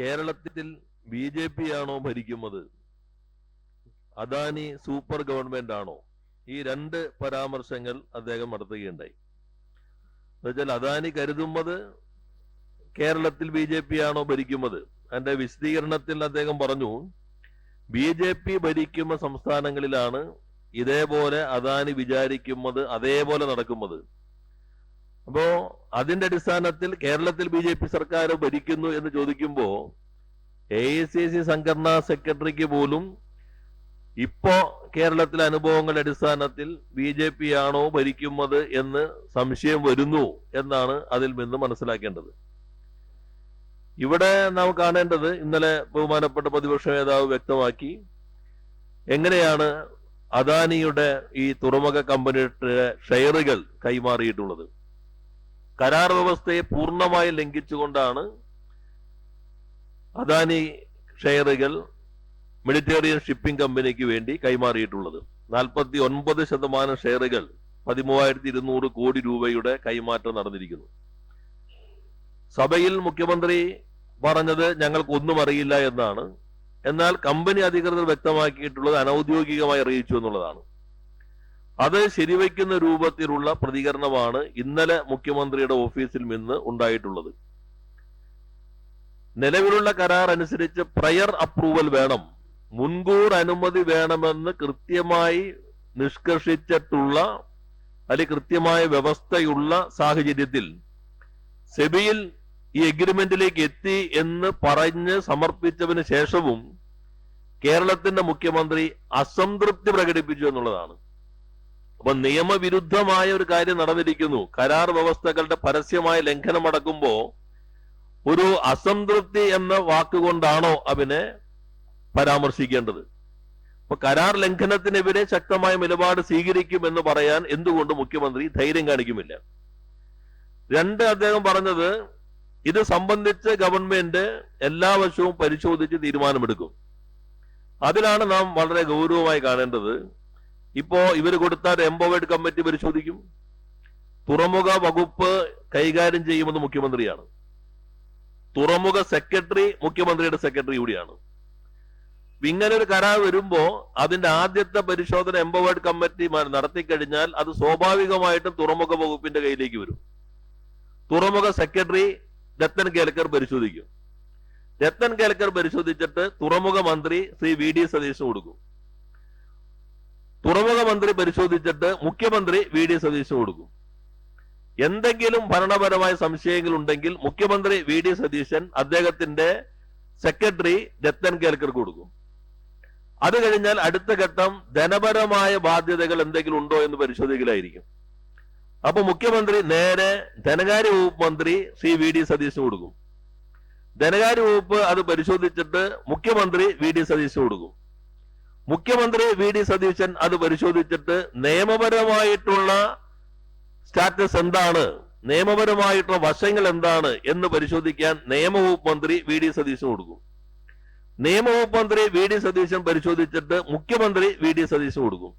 കേരളത്തിൽ ബി.ജെ.പി. ആണോ ഭരിക്കുന്നത്, അദാനി സൂപ്പർ ഗവൺമെന്റ് ആണോ? ഈ രണ്ട് പരാമർശങ്ങൾ അദ്ദേഹം നടത്തുകയുണ്ടായി. എന്നുവെച്ചാൽ അദാനി കരുതുന്നത് കേരളത്തിൽ ബി.ജെ.പി. ആണോ ഭരിക്കുന്നത്. അതിന്റെ വിശദീകരണത്തിൽ അദ്ദേഹം പറഞ്ഞു, ബി.ജെ.പി. ഭരിക്കുന്ന സംസ്ഥാനങ്ങളിലാണ് ഇതേപോലെ അദാനി വിചാരിക്കുന്നത് അതേപോലെ നടക്കുന്നത്. അപ്പോ അതിന്റെ അടിസ്ഥാനത്തിൽ കേരളത്തിൽ ബി.ജെ.പി. സർക്കാർ ഭരിക്കുന്നു എന്ന് ചോദിക്കുമ്പോ എ.ഐ.സി.സി. സംഘടനാ സെക്രട്ടറിക്ക് പോലും ഇപ്പോ കേരളത്തിലെ അനുഭവങ്ങളുടെ അടിസ്ഥാനത്തിൽ ബി.ജെ.പി. ആണോ ഭരിക്കുന്നത് എന്ന് സംശയം വരുന്നു എന്നാണ് അതിൽ നിന്ന് മനസ്സിലാക്കേണ്ടത്. ഇവിടെ നാം കാണേണ്ടത്, ഇന്നലെ ബഹുമാനപ്പെട്ട പ്രതിപക്ഷ നേതാവ് വ്യക്തമാക്കി എങ്ങനെയാണ് അദാനിയുടെ ഈ തുറമുഖ കമ്പനിയുടെ ഷെയറുകൾ കൈമാറിയിട്ടുള്ളത്. കരാർ വ്യവസ്ഥയെ പൂർണ്ണമായി ലംഘിച്ചുകൊണ്ടാണ് അദാനി ഷെയറുകൾ മെഡിറ്ററേനിയൻ ഷിപ്പിംഗ് കമ്പനിക്ക് വേണ്ടി കൈമാറിയിട്ടുള്ളത്. 49% ഷെയറുകൾ 13,200 കോടി രൂപയുടെ കൈമാറ്റം നടന്നിരിക്കുന്നു. സഭയിൽ മുഖ്യമന്ത്രി പറഞ്ഞത് ഞങ്ങൾക്കൊന്നും അറിയില്ല എന്നാണ്. എന്നാൽ കമ്പനി അധികൃതർ വ്യക്തമാക്കിയിട്ടുള്ളത് അനൌദ്യോഗികമായി അറിയിച്ചു എന്നുള്ളതാണ്. അത് ശരിവയ്ക്കുന്ന രൂപത്തിലുള്ള പ്രതികരണമാണ് ഇന്നലെ മുഖ്യമന്ത്രിയുടെ ഓഫീസിൽ നിന്ന് ഉണ്ടായിട്ടുള്ളത്. നിലവിലുള്ള കരാർ അനുസരിച്ച് പ്രയർ അപ്രൂവൽ വേണം, മുൻകൂർ അനുമതി വേണമെന്ന് കൃത്യമായി നിഷ്കർഷിച്ചിട്ടുള്ള അല്ലെങ്കിൽ കൃത്യമായ വ്യവസ്ഥയുള്ള സാഹചര്യത്തിൽ സെബിയിൽ ഈ എഗ്രിമെന്റിലേക്ക് എത്തി എന്ന് പറഞ്ഞ് സമർപ്പിച്ചതിന് ശേഷവും കേരളത്തിന്റെ മുഖ്യമന്ത്രി അസംതൃപ്തി പ്രകടിപ്പിച്ചു എന്നുള്ളതാണ്. അപ്പൊ നിയമവിരുദ്ധമായ ഒരു കാര്യം നടന്നിരിക്കുന്നു. കരാർ വ്യവസ്ഥകളുടെ പരസ്യമായ ലംഘനം അടക്കുമ്പോ ഒരു അസംതൃപ്തി എന്ന വാക്കുകൊണ്ടാണോ അവനെ പരാമർശിക്കേണ്ടത്? അപ്പൊ കരാർ ലംഘനത്തിനെതിരെ ശക്തമായ നിലപാട് സ്വീകരിക്കും എന്ന് പറയാൻ എന്തുകൊണ്ട് മുഖ്യമന്ത്രി ധൈര്യം കാണിക്കുമില്ല? രണ്ട്, അദ്ദേഹം പറഞ്ഞത് ഇത് സംബന്ധിച്ച് ഗവൺമെന്റ് എല്ലാ വശവും പരിശോധിച്ച് തീരുമാനമെടുക്കും. അതിലാണ് നാം വളരെ ഗൗരവമായി കാണേണ്ടത്. ഇപ്പോ ഇവർ കൊടുത്ത എംപവേർഡ് കമ്മിറ്റി പരിശോധിക്കും. തുറമുഖ വകുപ്പ് കൈകാര്യം ചെയ്യുന്നത് മുഖ്യമന്ത്രിയാണ്. തുറമുഖ സെക്രട്ടറി മുഖ്യമന്ത്രിയുടെ സെക്രട്ടറി കൂടിയാണ്. ഇങ്ങനെ ഒരു കരാർ വരുമ്പോ അതിന്റെ ആദ്യത്തെ പരിശോധന എംപവേർഡ് കമ്മിറ്റി നടത്തിക്കഴിഞ്ഞാൽ അത് സ്വാഭാവികമായിട്ടും തുറമുഖ വകുപ്പിന്റെ കയ്യിലേക്ക് വരും. തുറമുഖ സെക്രട്ടറി രത്തൻ കേൽക്കർ പരിശോധിക്കും. രത്തൻ കേൽക്കർ പരിശോധിച്ചിട്ട് തുറമുഖ മന്ത്രി ശ്രീ വി.ഡി. സതീശന് കൊടുക്കും. തുറമുഖ മന്ത്രി പരിശോധിച്ചിട്ട് മുഖ്യമന്ത്രി വി.ഡി. സതീശന് കൊടുക്കും. എന്തെങ്കിലും ഭരണപരമായ സംശയങ്ങൾ ഉണ്ടെങ്കിൽ മുഖ്യമന്ത്രി വി.ഡി. സതീശൻ അദ്ദേഹത്തിന്റെ സെക്രട്ടറി രത്തൻ കേൽക്കർ കൊടുക്കും. അത് കഴിഞ്ഞാൽ അടുത്ത ഘട്ടം ധനപരമായ ബാധ്യതകൾ എന്തെങ്കിലും ഉണ്ടോ എന്ന് പരിശോധിക്കലായിരിക്കും. അപ്പൊ മുഖ്യമന്ത്രി നേരെ ധനകാര്യ വകുപ്പ് മന്ത്രി ശ്രീ വി.ഡി. സതീശന് കൊടുക്കും. ധനകാര്യ വകുപ്പ് അത് പരിശോധിച്ചിട്ട് മുഖ്യമന്ത്രി വി.ഡി. സതീശന് കൊടുക്കും. മുഖ്യമന്ത്രി വി.ഡി. സതീശൻ അത് പരിശോധിച്ചിട്ട് നിയമപരമായിട്ടുള്ള സ്റ്റാറ്റസ് എന്താണ്, നിയമപരമായിട്ടുള്ള വശങ്ങൾ എന്താണ് എന്ന് പരിശോധിക്കാൻ നിയമവകുപ്പ് മന്ത്രി വി.ഡി. സതീശന് കൊടുക്കും. നിയമവകുപ്പ് മന്ത്രി വി.ഡി. സതീശൻ പരിശോധിച്ചിട്ട് മുഖ്യമന്ത്രി വി.ഡി. സതീശന് കൊടുക്കും.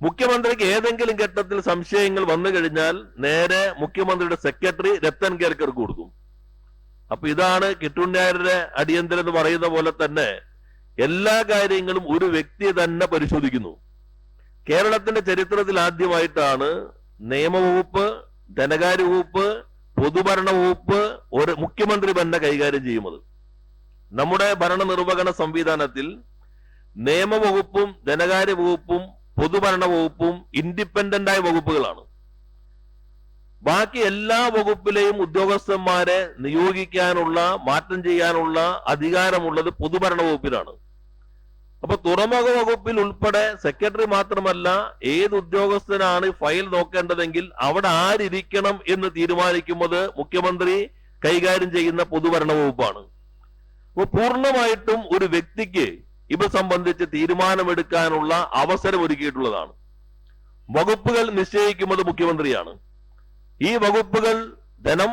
മുഖ്യമന്ത്രിക്ക് ഏതെങ്കിലും ഘട്ടത്തിൽ സംശയങ്ങൾ വന്നു കഴിഞ്ഞാൽ നേരെ മുഖ്യമന്ത്രിയുടെ സെക്രട്ടറി രത്തൻ കേൽക്കർക്ക് കൊടുക്കും. അപ്പൊ ഇതാണ് കിട്ടുണ്ണിയാരുടെ അടിയന്തരം എന്ന് പറയുന്ന പോലെ തന്നെ എല്ലാ കാര്യങ്ങളും ഒരു വ്യക്തി തന്നെ പരിശോധിക്കുന്നു. കേരളത്തിന്റെ ചരിത്രത്തിൽ ആദ്യമായിട്ടാണ് നിയമവകുപ്പ്, ധനകാര്യ വകുപ്പ്, പൊതുഭരണ വകുപ്പ് ഒരു മുഖ്യമന്ത്രി തന്നെ കൈകാര്യം ചെയ്യുന്നത്. നമ്മുടെ ഭരണനിർവഹണ സംവിധാനത്തിൽ നിയമവകുപ്പും ധനകാര്യ വകുപ്പും പൊതുഭരണ വകുപ്പും ഇൻഡിപെൻഡന്റ് ആയ വകുപ്പുകളാണ്. ബാക്കി എല്ലാ വകുപ്പിലെയും ഉദ്യോഗസ്ഥന്മാരെ നിയോഗിക്കാനുള്ള, മാറ്റം ചെയ്യാനുള്ള അധികാരമുള്ളത് പൊതുഭരണ വകുപ്പിലാണ്. അപ്പൊ തുറമുഖ വകുപ്പിൽ ഉൾപ്പെടെ സെക്രട്ടറി മാത്രമല്ല, ഏത് ഉദ്യോഗസ്ഥനാണ് ഫയൽ നോക്കേണ്ടതെങ്കിൽ അവിടെ ആരിക്കണം എന്ന് തീരുമാനിക്കുന്നത് മുഖ്യമന്ത്രി കൈകാര്യം ചെയ്യുന്ന പൊതുഭരണ വകുപ്പാണ്. അപ്പൊ പൂർണ്ണമായിട്ടും ഒരു വ്യക്തിക്ക് ഇത് സംബന്ധിച്ച് തീരുമാനമെടുക്കാനുള്ള അവസരം ഒരുക്കിയിട്ടുള്ളതാണ്. വകുപ്പുകൾ നിശ്ചയിക്കുന്നത് മുഖ്യമന്ത്രിയാണ്. ഈ വകുപ്പുകൾ ധനം,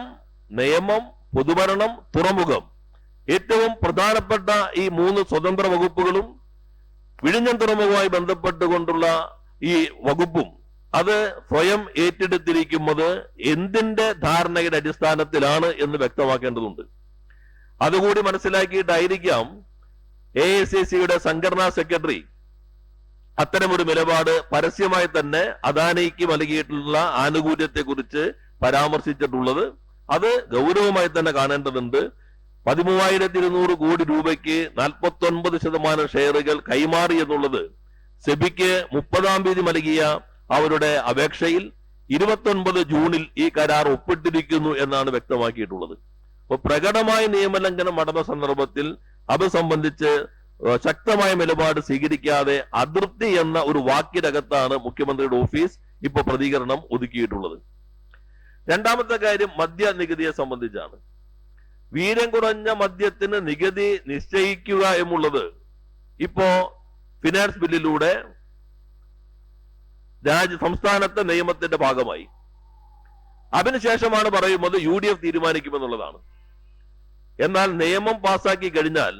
നിയമം, പൊതുഭരണം, തുറമുഖം, ഏറ്റവും പ്രധാനപ്പെട്ട ഈ 3 സ്വതന്ത്ര വകുപ്പുകളും വിഴിഞ്ഞം തുറമുഖവുമായി ബന്ധപ്പെട്ടുകൊണ്ടുള്ള ഈ വകുപ്പും അത് സ്വയം ഏറ്റെടുത്തിരിക്കുന്നത് എന്തിന്റെ ധാരണയുടെ അടിസ്ഥാനത്തിലാണ് എന്ന് വ്യക്തമാക്കേണ്ടതുണ്ട്. അതുകൂടി മനസ്സിലാക്കിയിട്ടായിരിക്കാം AICCയുടെ സംഘടനാ സെക്രട്ടറി അത്തരമൊരു നിലപാട് പരസ്യമായി തന്നെ അദാനിക്ക് നൽകിയിട്ടുള്ള ആനുകൂല്യത്തെ കുറിച്ച് പരാമർശിച്ചിട്ടുള്ളത്. അത് ഗൗരവമായി തന്നെ കാണേണ്ടതുണ്ട്. 13,200 കോടി രൂപയ്ക്ക് 49% ഷെയറുകൾ കൈമാറി എന്നുള്ളത് സെബിക്ക് 30-ാം തീയതി നൽകിയ അവരുടെ അപേക്ഷയിൽ 29 ജൂണിൽ ഈ കരാർ ഒപ്പിട്ടിരിക്കുന്നു എന്നാണ് വ്യക്തമാക്കിയിട്ടുള്ളത്. അപ്പൊ പ്രകടമായ നിയമലംഘനം നടന്ന സന്ദർഭത്തിൽ അത് സംബന്ധിച്ച് ശക്തമായ നിലപാട് സ്വീകരിക്കാതെ അതൃപ്തി എന്ന ഒരു വാക്കിനകത്താണ് മുഖ്യമന്ത്രിയുടെ ഓഫീസ് ഇപ്പൊ പ്രതികരണം ഒതുക്കിയിട്ടുള്ളത്. രണ്ടാമത്തെ കാര്യം മദ്യ നികുതിയെ സംബന്ധിച്ചാണ്. വീര്യം കുറഞ്ഞ മദ്യത്തിന് നികുതി നിശ്ചയിക്കുക എന്നുള്ളത് ഇപ്പോ ഫിനാൻസ് ബില്ലിലൂടെ സംസ്ഥാനത്തെ നിയമത്തിന്റെ ഭാഗമായി. അതിനുശേഷമാണ് പറയുന്നത് UDF തീരുമാനിക്കുമെന്നുള്ളതാണ്. എന്നാൽ നിയമം പാസാക്കി കഴിഞ്ഞാൽ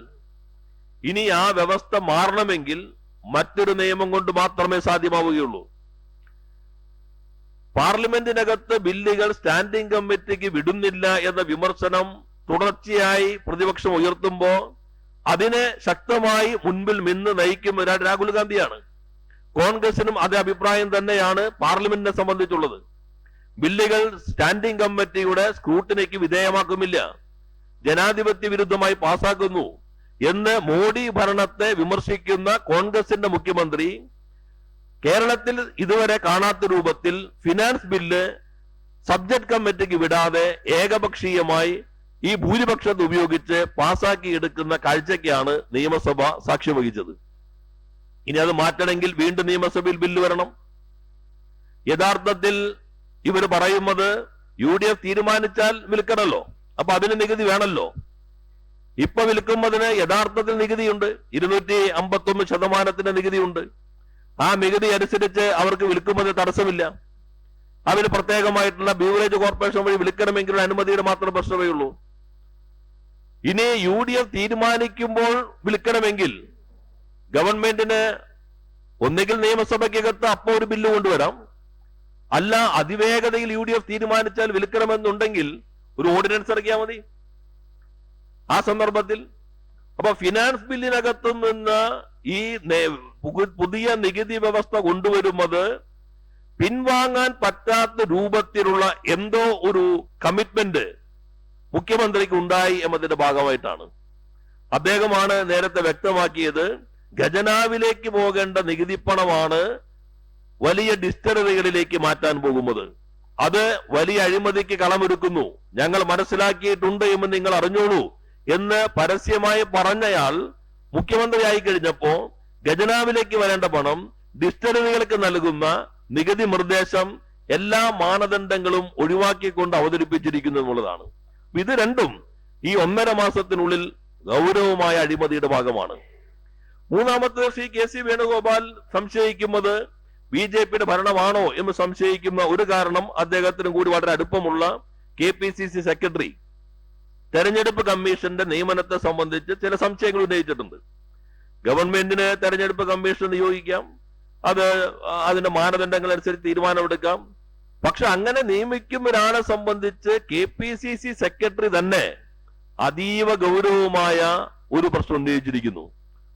ഇനി ആ വ്യവസ്ഥ മാറണമെങ്കിൽ മറ്റൊരു നിയമം കൊണ്ട് മാത്രമേ സാധ്യമാവുകയുള്ളൂ. പാർലമെന്റിനകത്ത് ബില്ലുകൾ സ്റ്റാൻഡിംഗ് കമ്മിറ്റിക്ക് വിടുന്നില്ല എന്ന വിമർശനം തുടർച്ചയായി പ്രതിപക്ഷം ഉയർത്തുമ്പോ അതിനെ ശക്തമായി മുൻപിൽ നിന്ന് നയിക്കുന്ന രാഹുൽ ഗാന്ധിയാണ്. കോൺഗ്രസിനും അതേ അഭിപ്രായം തന്നെയാണ് പാർലമെന്റിനെ സംബന്ധിച്ചുള്ളത്. ബില്ലുകൾ സ്റ്റാൻഡിംഗ് കമ്മിറ്റിയുടെ സ്ക്രൂട്ടിനിക്ക് വിധേയമാക്കുമില്ല, ജനാധിപത്യ വിരുദ്ധമായി പാസാക്കുന്നു എന്ന് മോഡി ഭരണത്തെ വിമർശിക്കുന്ന കോൺഗ്രസിന്റെ മുഖ്യമന്ത്രി കേരളത്തിൽ ഇതുവരെ കാണാത്ത രൂപത്തിൽ ഫിനാൻസ് ബില്ല് സബ്ജക്ട് കമ്മിറ്റിക്ക് വിടാതെ ഏകപക്ഷീയമായി ഈ ഭൂരിപക്ഷത്തെ ഉപയോഗിച്ച് പാസാക്കിയെടുക്കുന്ന കാഴ്ചയ്ക്കാണ് നിയമസഭ സാക്ഷ്യം വഹിച്ചത്. ഇനി അത് മാറ്റണമെങ്കിൽ വീണ്ടും നിയമസഭയിൽ ബില്ല് വരണം. യഥാർത്ഥത്തിൽ ഇവർ പറയുന്നത് UDF തീരുമാനിച്ചാൽ വിൽക്കണമല്ലോ, അപ്പൊ അതിന് നികുതി വേണമല്ലോ. ഇപ്പൊ വിൽക്കുന്നതിന് യഥാർത്ഥത്തിൽ നികുതിയുണ്ട്, 251% നികുതിയുണ്ട്. ആ നികുതി അനുസരിച്ച് അവർക്ക് വിൽക്കുന്നതിന് തടസ്സമില്ല. അതിന് പ്രത്യേകമായിട്ടുള്ള ബീവറേജ് കോർപ്പറേഷൻ വഴി വിൽക്കണമെങ്കിൽ അനുമതിയുടെ മാത്രം പ്രശ്നമേ ഉള്ളൂ. ഇനി UDF തീരുമാനിക്കുമ്പോൾ വിൽക്കണമെങ്കിൽ ഗവൺമെന്റിന് ഒന്നുകിൽ നിയമസഭയ്ക്കകത്ത് അപ്പോ ഒരു ബില്ല് കൊണ്ടുവരാം, അല്ല അതിവേഗതയിൽ UDF തീരുമാനിച്ചാൽ വിൽക്കണമെന്നുണ്ടെങ്കിൽ ഒരു ഓർഡിനൻസ് ഇറക്കിയാൽ മതി. ആ സന്ദർഭത്തിൽ അപ്പൊ ഫിനാൻസ് ബില്ലിനകത്തു നിന്ന് ഈ പുതിയ നികുതി വ്യവസ്ഥ കൊണ്ടുവരുന്നത് പിൻവാങ്ങാൻ പറ്റാത്ത രൂപത്തിലുള്ള എന്തോ ഒരു കമ്മിറ്റ്മെന്റ് മുഖ്യമന്ത്രിക്ക് ഉണ്ടായി എന്നതിന്റെ ഭാഗമായിട്ടാണ്. അദ്ദേഹമാണ് നേരത്തെ വ്യക്തമാക്കിയത്, ഖജനാവിലേക്ക് പോകേണ്ട നികുതിപ്പണമാണ് വലിയ ഡിസ്റ്ററികളിലേക്ക് മാറ്റാൻ പോകുന്നത്. അത് വലിയ അഴിമതിക്ക് കളമൊരുക്കുന്നു, ഞങ്ങൾ മനസ്സിലാക്കിയിട്ടുണ്ട് എന്ന് നിങ്ങൾ അറിഞ്ഞോളൂ എന്ന് പരസ്യമായി പറഞ്ഞയാൾ മുഖ്യമന്ത്രിയായി കഴിഞ്ഞപ്പോ ഖജനാവിലേക്ക് വരേണ്ട പണം ഡിസ്റ്ററികൾക്ക് നൽകുന്ന നികുതി നിർദ്ദേശം എല്ലാ മാനദണ്ഡങ്ങളും ഒഴിവാക്കിക്കൊണ്ട് അവതരിപ്പിച്ചിരിക്കുന്നു എന്നുള്ളതാണ്. ഇത് രണ്ടും ഈ 1.5 മാസത്തിനുള്ളിൽ ഗൗരവമായ അഴിമതിയുടെ ഭാഗമാണ്. മൂന്നാമത്തെ ശ്രീ KC വേണുഗോപാൽ സംശയിക്കുന്നത് BJPയുടെ ഭരണമാണോ എന്ന് സംശയിക്കുന്ന ഒരു കാരണം അദ്ദേഹത്തിന് കൂടി വളരെ അടുപ്പമുള്ള KPCC സെക്രട്ടറി തെരഞ്ഞെടുപ്പ് കമ്മീഷന്റെ നിയമനത്തെ സംബന്ധിച്ച് ചില സംശയങ്ങൾ ഉന്നയിച്ചിട്ടുണ്ട്. ഗവൺമെന്റിന് തെരഞ്ഞെടുപ്പ് കമ്മീഷൻ നിയോഗിക്കാം, അത് അതിന്റെ മാനദണ്ഡങ്ങൾ അനുസരിച്ച് തീരുമാനമെടുക്കാം. പക്ഷെ അങ്ങനെ നിയമിക്കുന്ന ഒരാളെ സംബന്ധിച്ച് KPCC സെക്രട്ടറി തന്നെ അതീവ ഗൗരവമായ ഒരു പ്രശ്നം ഉന്നയിച്ചിരിക്കുന്നു.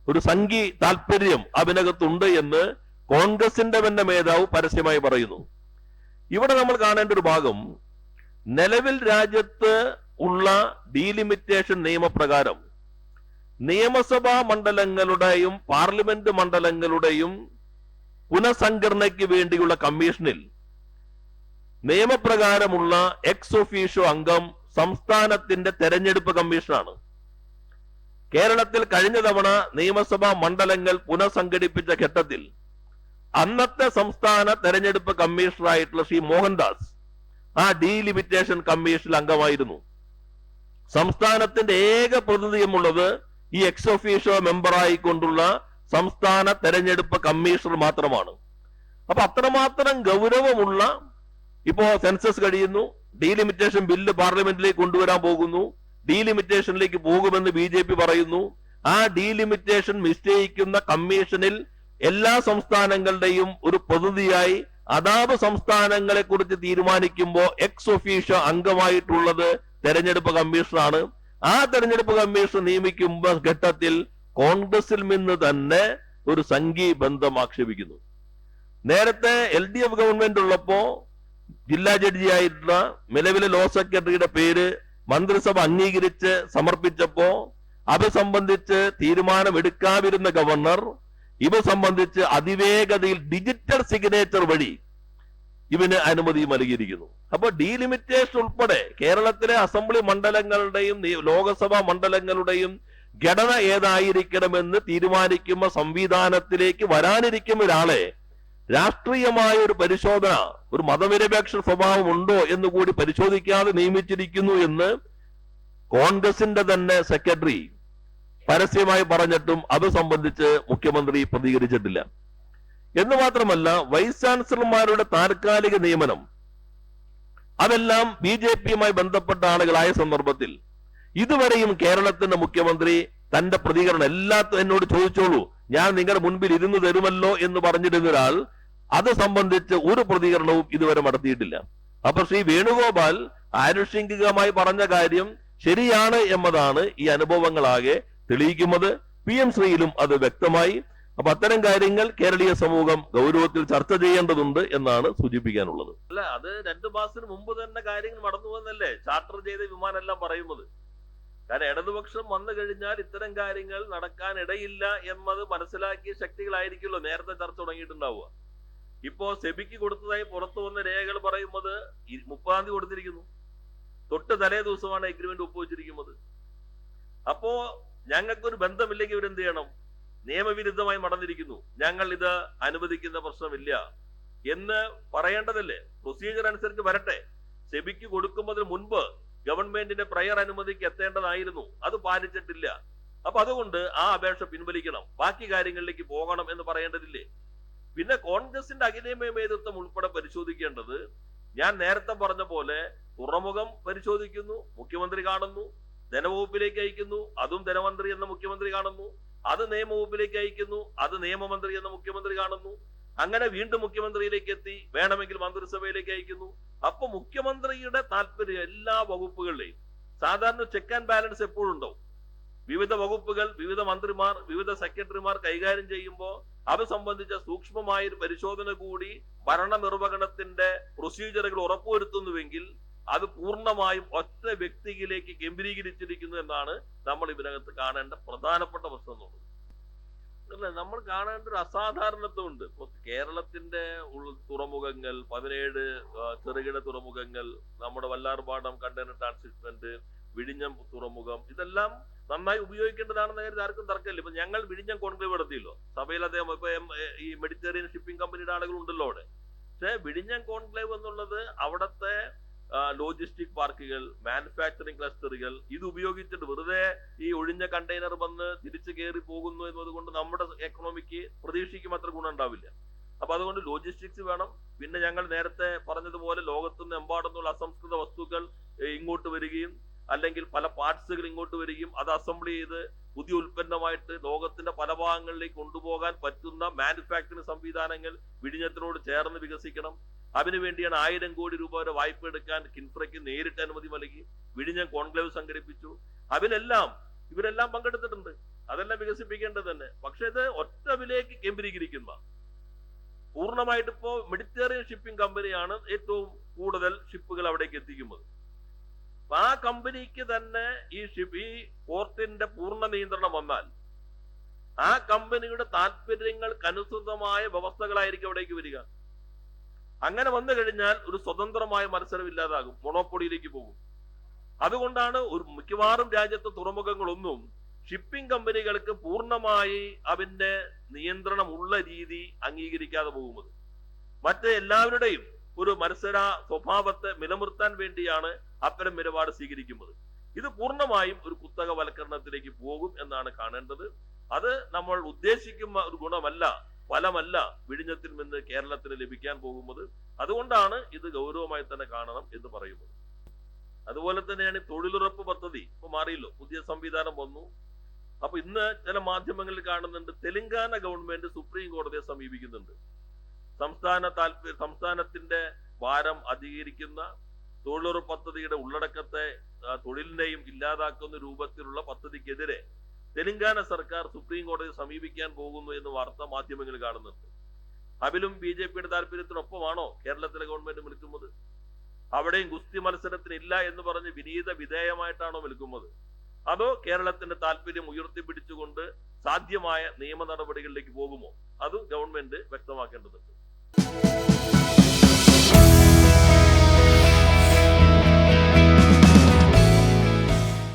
ഒരു സംഘി താല്പര്യം അതിനകത്തുണ്ട് എന്ന് കോൺഗ്രസിന്റെ തന്നെ മേധാവ് പരസ്യമായി പറയുന്നു. ഇവിടെ നമ്മൾ കാണേണ്ട ഒരു ഭാഗം, നിലവിൽ രാജ്യത്ത് ഉള്ള ഡീലിമിറ്റേഷൻ നിയമപ്രകാരം നിയമസഭാ മണ്ഡലങ്ങളുടെയും പാർലമെന്റ് മണ്ഡലങ്ങളുടെയും പുനഃസംഘടനയ്ക്ക് വേണ്ടിയുള്ള കമ്മീഷനിൽ നിയമപ്രകാരമുള്ള എക്സ് ഒഫീഷ്യോ അംഗം സംസ്ഥാനത്തിന്റെ തെരഞ്ഞെടുപ്പ് കമ്മീഷനാണ്. കേരളത്തിൽ കഴിഞ്ഞ തവണ നിയമസഭാ മണ്ഡലങ്ങൾ പുനഃസംഘടിപ്പിച്ച ഘട്ടത്തിൽ അന്നത്തെ സംസ്ഥാന തെരഞ്ഞെടുപ്പ് കമ്മീഷണറായിട്ടുള്ള ശ്രീ മോഹൻദാസ് ആ ഡീലിമിറ്റേഷൻ കമ്മീഷനിൽ അംഗമായിരുന്നു. സംസ്ഥാനത്തിന്റെ ഏക പ്രതിനിധിയുമുള്ളത് ഈ എക്സ് ഒഫീഷ്യോ മെമ്പറായിക്കൊണ്ടുള്ള സംസ്ഥാന തെരഞ്ഞെടുപ്പ് കമ്മീഷണർ മാത്രമാണ്. അപ്പൊ അത്രമാത്രം ഗൗരവമുള്ള, ഇപ്പോ സെൻസസ് കഴിയുന്നു, ഡീലിമിറ്റേഷൻ ബില്ല് പാർലമെന്റിലേക്ക് കൊണ്ടുവരാൻ പോകുന്നു, ഡീലിമിറ്റേഷനിലേക്ക് പോകുമെന്ന് BJP പറയുന്നു. ആ ഡീലിമിറ്റേഷൻ നിശ്ചയിക്കുന്ന കമ്മീഷനിൽ എല്ലാ സംസ്ഥാനങ്ങളുടെയും ഒരു പ്രതിനിധിയായി അതാത് സംസ്ഥാനങ്ങളെ കുറിച്ച് തീരുമാനിക്കുമ്പോൾ എക്സ് ഒഫീഷ്യോ അംഗമായിട്ടുള്ളത് തെരഞ്ഞെടുപ്പ് കമ്മീഷനാണ്. ആ തെരഞ്ഞെടുപ്പ് കമ്മീഷൻ നിയമിക്കുമ്പോ ഘട്ടത്തിൽ കോൺഗ്രസിൽ നിന്ന് തന്നെ ഒരു സംഘീയ ബന്ധം ആക്ഷേപിക്കുന്നു. നേരത്തെ LDF ഗവൺമെന്റ് ഉള്ളപ്പോ ജില്ലാ ജഡ്ജിയായിട്ടുള്ള നിലവിലെ ലോ സെക്രട്ടറിയുടെ പേര് മന്ത്രിസഭ അംഗീകരിച്ച് സമർപ്പിച്ചപ്പോ അത് സംബന്ധിച്ച് തീരുമാനമെടുക്കാതിരുന്ന ഗവർണർ ഇവ സംബന്ധിച്ച് അതിവേഗതയിൽ ഡിജിറ്റൽ സിഗ്നേച്ചർ വഴി ഇവന് അനുമതി നൽകിയിരിക്കുന്നു. അപ്പൊ ഡീലിമിറ്റേഷൻ ഉൾപ്പെടെ കേരളത്തിലെ അസംബ്ലി മണ്ഡലങ്ങളുടെയും ലോകസഭാ മണ്ഡലങ്ങളുടെയും ഘടന ഏതായിരിക്കണമെന്ന് തീരുമാനിക്കുന്ന സംവിധാനത്തിലേക്ക് വരാനിരിക്കുന്ന ഒരാളെ രാഷ്ട്രീയമായ ഒരു പരിശോധന, ഒരു മതനിരപേക്ഷ സ്വഭാവം ഉണ്ടോ എന്ന് കൂടി പരിശോധിക്കാതെ നിയമിച്ചിരിക്കുന്നു എന്ന് കോൺഗ്രസിന്റെ തന്നെ സെക്രട്ടറി പരസ്യമായി പറഞ്ഞിട്ടും അത് സംബന്ധിച്ച് മുഖ്യമന്ത്രി പ്രതികരിച്ചിട്ടില്ല. എന്ന് മാത്രമല്ല, വൈസ് ചാൻസലർമാരുടെ താൽക്കാലിക നിയമനം അതെല്ലാം BJPയുമായി ബന്ധപ്പെട്ട ആളുകളായ സന്ദർഭത്തിൽ ഇതുവരെയും കേരളത്തിന്റെ മുഖ്യമന്ത്രി തന്റെ പ്രതികരണം എല്ലാത്തും എന്നോട് ചോദിച്ചോളൂ, ഞാൻ നിങ്ങളുടെ മുൻപിൽ ഇരുന്ന് തരുമല്ലോ എന്ന് പറഞ്ഞിരുന്ന ഒരാൾ അത് സംബന്ധിച്ച് ഒരു പ്രതികരണവും ഇതുവരെ നടത്തിയിട്ടില്ല. അപ്പൊ ശ്രീ വേണുഗോപാൽ ആനുഷംഗികമായി പറഞ്ഞ കാര്യം ശരിയാണ് എന്നതാണ് ഈ അനുഭവങ്ങളാകെ തെളിയിക്കുന്നത്. PM ശ്രീയിലും അത് വ്യക്തമായി. അപ്പൊ അത്തരം കാര്യങ്ങൾ കേരളീയ സമൂഹം ഗൗരവത്തിൽ ചർച്ച ചെയ്യേണ്ടതുണ്ട് എന്നാണ് സൂചിപ്പിക്കാനുള്ളത്. അല്ല, അത് 2 മാസത്തിന് മുമ്പ് തന്നെ കാര്യങ്ങൾ നടന്നു വന്നല്ലേ ചാർട്ടർ ചെയ്ത വിമാനെല്ലാം പറയുന്നത്. കാരണം ഇടതുപക്ഷം വന്നു കഴിഞ്ഞാൽ ഇത്തരം കാര്യങ്ങൾ നടക്കാൻ ഇടയില്ല എന്നത് മനസ്സിലാക്കിയ ശക്തികളായിരിക്കുമല്ലോ നേരത്തെ ചർച്ച തുടങ്ങിയിട്ടുണ്ടാവുക. ഇപ്പോ സെബിക്ക് കൊടുത്തതായി പുറത്തു വന്ന രേഖകൾ പറയുന്നത് 30-ാം തീയതി കൊടുത്തിരിക്കുന്നു. തൊട്ട് തലേ ദിവസമാണ് എഗ്രിമെന്റ് ഒപ്പുവെച്ചിരിക്കുന്നത്. അപ്പോ ഞങ്ങൾക്കൊരു ബന്ധമില്ലെങ്കിൽ ഇവരെന്ത് ചെയ്യണം? നിയമവിരുദ്ധമായി നടന്നിരിക്കുന്നു, ഞങ്ങൾ ഇത് അനുവദിക്കുന്ന പ്രശ്നമില്ല എന്ന് പറയേണ്ടതല്ലേ? പ്രൊസീജിയർ അനുസരിച്ച് വരട്ടെ. സെബിക്ക് കൊടുക്കുന്നതിന് മുൻപ് ഗവൺമെന്റിന്റെ പ്രയർ അനുമതിക്ക് എത്തേണ്ടതായിരുന്നു, അത് പാലിച്ചിട്ടില്ല. അപ്പൊ അതുകൊണ്ട് ആ അപേക്ഷ പിൻവലിക്കണം, ബാക്കി കാര്യങ്ങളിലേക്ക് പോകണം എന്ന് പറയേണ്ടതില്ലേ? പിന്നെ കോൺഗ്രസിന്റെ അഖിലേന്ത്യാ നേതൃത്വം ഉൾപ്പെടെ പരിശോധിക്കേണ്ടത്, ഞാൻ നേരത്തെ പറഞ്ഞ പോലെ തുറമുഖം പരിശോധിക്കുന്നു, മുഖ്യമന്ത്രി കാണുന്നു, ധനവകുപ്പിലേക്ക് അയക്കുന്നു, അതും ധനമന്ത്രി എന്ന മുഖ്യമന്ത്രി കാണുന്നു, അത് നിയമവകുപ്പിലേക്ക് അയക്കുന്നു, അത് നിയമമന്ത്രി എന്ന മുഖ്യമന്ത്രി കാണുന്നു, അങ്ങനെ വീണ്ടും മുഖ്യമന്ത്രിയിലേക്ക് എത്തി, വേണമെങ്കിൽ മന്ത്രിസഭയിലേക്ക് അയക്കുന്നു. അപ്പൊ മുഖ്യമന്ത്രിയുടെ താല്പര്യം എല്ലാ വകുപ്പുകളിലെയും സാധാരണ ചെക്ക് ആൻഡ് ബാലൻസ് എപ്പോഴും ഉണ്ടാവും. വിവിധ വകുപ്പുകൾ, വിവിധ മന്ത്രിമാർ, വിവിധ സെക്രട്ടറിമാർ കൈകാര്യം ചെയ്യുമ്പോൾ അത് സംബന്ധിച്ച സൂക്ഷ്മമായ ഒരു പരിശോധന കൂടി ഭരണനിർവഹണത്തിന്റെ പ്രൊസീജിയറുകൾ ഉറപ്പുവരുത്തുന്നുവെങ്കിൽ അത് പൂർണ്ണമായും ഒറ്റ വ്യക്തിയിലേക്ക് കേന്ദ്രീകരിച്ചിരിക്കുന്നു എന്നാണ് നമ്മൾ ഇതിനകത്ത് കാണേണ്ട പ്രധാനപ്പെട്ട പ്രശ്നം എന്നുള്ളത്. അല്ലെ, നമ്മൾ കാണേണ്ട ഒരു അസാധാരണത്വമുണ്ട്. ഇപ്പൊ കേരളത്തിന്റെ തുറമുഖങ്ങൾ 17 ചെറുകിട തുറമുഖങ്ങൾ, നമ്മുടെ വല്ലാർപാടം കണ്ടെയ്നർ ട്രാൻസ്ഷിപ്മെന്റ്, വിഴിഞ്ഞം തുറമുഖം, ഇതെല്ലാം നന്നായി ഉപയോഗിക്കേണ്ടതാണെന്ന കാര്യം ആർക്കും തർക്കമില്ല. ഇപ്പൊ ഞങ്ങൾ വിഴിഞ്ഞം കോൺക്ലേവ് നടത്തിയല്ലോ സഭയിൽ. അദ്ദേഹം ഇപ്പൊ ഈ മെഡിറ്ററേനിയൻ ഷിപ്പിംഗ് കമ്പനിയുടെ ആളുകൾ ഉണ്ടല്ലോ അവിടെ. പക്ഷെ വിഴിഞ്ഞം കോൺക്ലേവ് എന്നുള്ളത് അവിടത്തെ ലോജിസ്റ്റിക് പാർക്കുകൾ, മാനുഫാക്ചറിങ് ക്ലസ്റ്ററുകൾ, ഇത് ഉപയോഗിച്ചിട്ട് വെറുതെ ഈ ഒഴിഞ്ഞ കണ്ടെയ്നർ വന്ന് തിരിച്ചു കയറി പോകുന്നു എന്നതുകൊണ്ട് നമ്മുടെ എക്കണോമിക്ക് പ്രതീക്ഷിക്കും അത്ര ഗുണം ഉണ്ടാവില്ല. അപ്പൊ അതുകൊണ്ട് ലോജിസ്റ്റിക്സ് വേണം. പിന്നെ ഞങ്ങൾ നേരത്തെ പറഞ്ഞതുപോലെ ലോകത്തുനിന്ന് എമ്പാടുന്നുള്ള അസംസ്കൃത വസ്തുക്കൾ ഇങ്ങോട്ട് വരികയും അല്ലെങ്കിൽ പല പാർട്സുകൾ ഇങ്ങോട്ട് വരികയും അത് അസംബിൾ ചെയ്ത് പുതിയ ഉൽപ്പന്നമായിട്ട് ലോകത്തിന്റെ പല ഭാഗങ്ങളിലേക്ക് കൊണ്ടുപോകാൻ പറ്റുന്ന മാനുഫാക്ചറിംഗ് സംവിധാനങ്ങൾ വിഴിഞ്ഞത്തിനോട് ചേർന്ന് വികസിക്കണം. അതിനുവേണ്ടിയാണ് 1000 കോടി രൂപ വരെ വായ്പ എടുക്കാൻ കിൻഫ്രയ്ക്ക് നേരിട്ട് അനുമതി നൽകി. വിഴിഞ്ഞം കോൺക്ലേവ് സംഘടിപ്പിച്ചു. അതിലെല്ലാം ഇവരെല്ലാം പങ്കെടുത്തിട്ടുണ്ട്. അതെല്ലാം വികസിപ്പിക്കേണ്ടത് തന്നെ. പക്ഷെ ഇത് ഒറ്റവിലേക്ക് കേന്ദ്രീകരിക്കുന്ന, പൂർണ്ണമായിട്ട് ഇപ്പോ മെഡിറ്ററേനിയൻ ഷിപ്പിംഗ് കമ്പനിയാണ് ഏറ്റവും കൂടുതൽ ഷിപ്പുകൾ അവിടേക്ക് എത്തിക്കുന്നത്. ആ കമ്പനിക്ക് തന്നെ ഈ പോർട്ടിന്റെ പൂർണ്ണ നിയന്ത്രണം വന്നാൽ ആ കമ്പനിയുടെ താല്പര്യങ്ങൾക്കനുസൃതമായ വ്യവസ്ഥകളായിരിക്കും അവിടേക്ക് വരിക. അങ്ങനെ വന്നു കഴിഞ്ഞാൽ ഒരു സ്വതന്ത്രമായ മത്സരം ഇല്ലാതാകും, മൊണോപ്പൊളിയിലേക്ക് പോകും. അതുകൊണ്ടാണ് ഒരു മിക്കവാറും രാജ്യത്തെ തുറമുഖങ്ങളൊന്നും ഷിപ്പിംഗ് കമ്പനികൾക്ക് പൂർണ്ണമായി അതിന്റെ നിയന്ത്രണമുള്ള രീതി അംഗീകരിക്കാതെ പോകുന്നത്. മറ്റ് എല്ലാവരുടെയും ഒരു മത്സര സ്വഭാവത്തെ നിലനിർത്താൻ വേണ്ടിയാണ് അത്തരം നിലപാട് സ്വീകരിക്കുന്നത്. ഇത് പൂർണ്ണമായും ഒരു കുത്തകവൽക്കരണത്തിലേക്ക് പോകും എന്നാണ് കാണേണ്ടത്. അത് നമ്മൾ ഉദ്ദേശിക്കുന്ന ഒരു ഗുണമല്ല, ഫലമല്ല വിഴിഞ്ഞത്തിൽ നിന്ന് കേരളത്തിന് ലഭിക്കാൻ പോകുന്നത്. അതുകൊണ്ടാണ് ഇത് ഗൗരവമായി തന്നെ കാണണം എന്ന് പറയുന്നത്. അതുപോലെ തന്നെയാണ് തൊഴിലുറപ്പ് പദ്ധതി. ഇപ്പൊ മാറിയല്ലോ, പുതിയ സംവിധാനം വന്നു. അപ്പൊ ഇന്ന് ചില മാധ്യമങ്ങളിൽ കാണുന്നുണ്ട് തെലങ്കാന ഗവൺമെന്റ് സുപ്രീം കോടതിയെ സമീപിക്കുന്നുണ്ട്. സംസ്ഥാനത്തിന്റെ ഭാരം അധികരിക്കുന്ന തൊഴിലുറപ്പ് പദ്ധതിയുടെ ഉള്ളടക്കത്തെ തൊഴിലിനെയും ഇല്ലാതാക്കുന്ന രൂപത്തിലുള്ള പദ്ധതിക്കെതിരെ തെലങ്കാന സർക്കാർ സുപ്രീം കോടതിയെ സമീപിക്കാൻ പോകുന്നു എന്ന് വാർത്താ മാധ്യമങ്ങൾ കാണുന്നുണ്ട്. അതിലും BJPയുടെ താല്പര്യത്തിനൊപ്പമാണോ കേരളത്തിലെ ഗവൺമെന്റ് നിൽക്കുന്നത്? അവിടെയും ഗുസ്തി മത്സരത്തിന് ഇല്ല എന്ന് പറഞ്ഞ് വിനീത വിധേയമായിട്ടാണോ നിൽക്കുന്നത്? അതോ കേരളത്തിന്റെ താല്പര്യം ഉയർത്തിപ്പിടിച്ചുകൊണ്ട് സാധ്യമായ നിയമ നടപടികളിലേക്ക് പോകുമോ? അത് ഗവൺമെന്റ് വ്യക്തമാക്കേണ്ടതുണ്ട്.